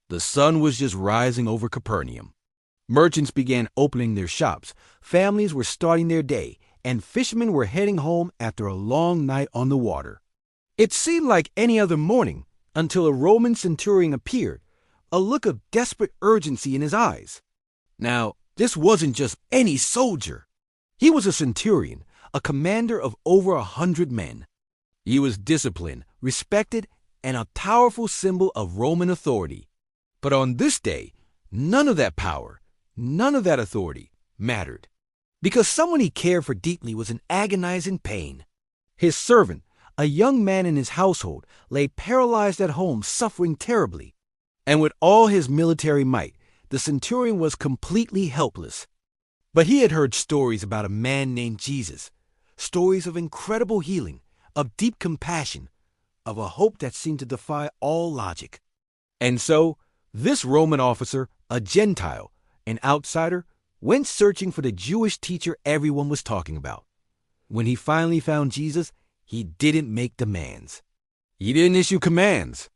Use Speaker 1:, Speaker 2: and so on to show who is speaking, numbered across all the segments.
Speaker 1: The sun was just rising over Capernaum. Merchants began opening their shops, families were starting their day, and fishermen were heading home after a long night on the water. It seemed like any other morning until a Roman centurion appeared, a look of desperate urgency in his eyes. Now, this wasn't just any soldier. He was a centurion, a commander of over 100 men. He was disciplined, respected, and a powerful symbol of Roman authority. But on this day, none of that power, none of that authority mattered, because someone he cared for deeply was in agonizing pain. His servant, a young man in his household, lay paralyzed at home, suffering terribly. And with all his military might, the centurion was completely helpless. But he had heard stories about a man named Jesus, stories of incredible healing, of deep compassion, of a hope that seemed to defy all logic. And so, this Roman officer, a Gentile, an outsider, went searching for the Jewish teacher everyone was talking about. When he finally found Jesus, he didn't make demands. He didn't issue commands.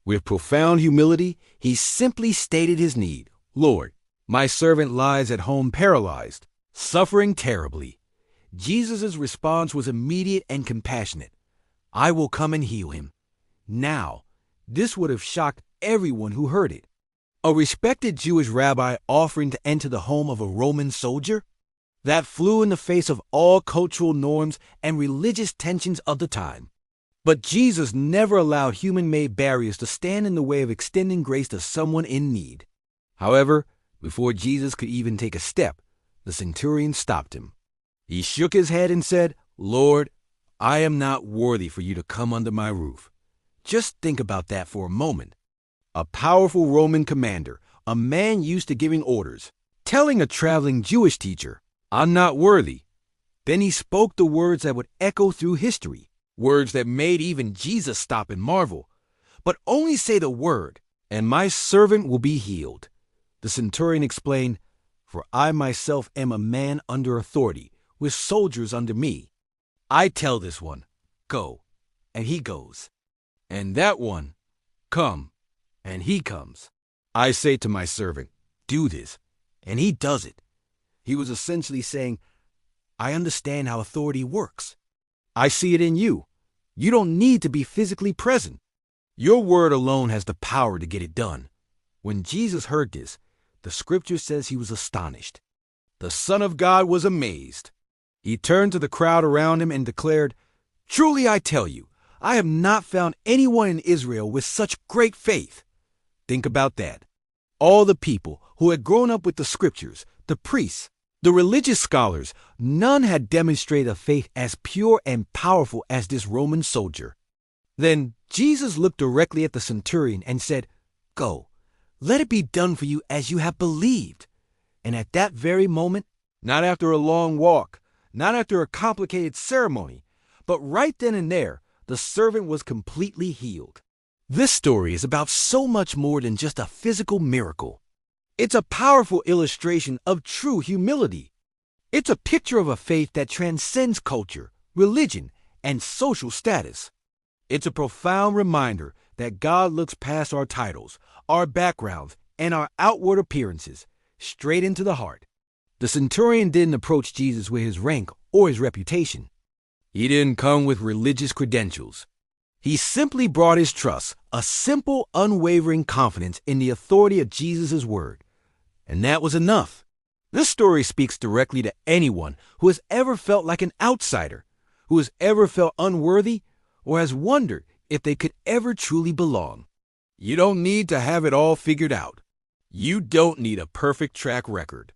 Speaker 1: With profound humility, he simply stated his need. Lord, my servant lies at home paralyzed, suffering terribly. Jesus' response was immediate and compassionate. I will come and heal him. Now, this would have shocked everyone who heard it. A respected Jewish rabbi offering to enter the home of a Roman soldier? That flew in the face of all cultural norms and religious tensions of the time. But Jesus never allowed human-made barriers to stand in the way of extending grace to someone in need. However, before Jesus could even take a step, the centurion stopped him. He shook his head and said, Lord, I am not worthy for you to come under my roof. Just think about that for a moment. A powerful Roman commander, a man used to giving orders, telling a traveling Jewish teacher, I'm not worthy. Then he spoke the words that would echo through history, words that made even Jesus stop and marvel. But only say the word, and my servant will be healed. The centurion explained, For I myself am a man under authority, with soldiers under me. I tell this one, Go, and he goes. And that one, Come, and he comes. I say to my servant, Do this, and he does it. He was essentially saying, I understand how authority works. I see it in you. You don't need to be physically present. Your word alone has the power to get it done. When Jesus heard this, the scripture says he was astonished. The Son of God was amazed. He turned to the crowd around him and declared, Truly I tell you, I have not found anyone in Israel with such great faith. Think about that. All the people who had grown up with the scriptures, the priests, the religious scholars, none had demonstrated a faith as pure and powerful as this Roman soldier. Then Jesus looked directly at the centurion and said, Go, let it be done for you as you have believed. And at that very moment, not after a long walk, not after a complicated ceremony, but right then and there, the servant was completely healed. This story is about so much more than just a physical miracle. It's a powerful illustration of true humility. It's a picture of a faith that transcends culture, religion, and social status. It's a profound reminder that God looks past our titles, our backgrounds, and our outward appearances, straight into the heart. The centurion didn't approach Jesus with his rank or his reputation. He didn't come with religious credentials. He simply brought his trust, a simple, unwavering confidence in the authority of Jesus' word. And that was enough. This story speaks directly to anyone who has ever felt like an outsider, who has ever felt unworthy, or has wondered if they could ever truly belong. You don't need to have it all figured out. You don't need a perfect track record.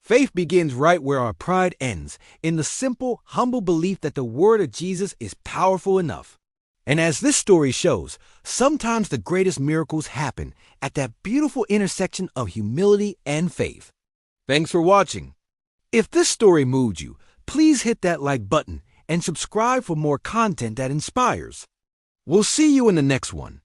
Speaker 1: Faith begins right where our pride ends, in the simple, humble belief that the word of Jesus is powerful enough. And as this story shows, sometimes the greatest miracles happen at that beautiful intersection of humility and faith. Thanks for watching. If this story moved you, please hit that like button and subscribe for more content that inspires. We'll see you in the next one.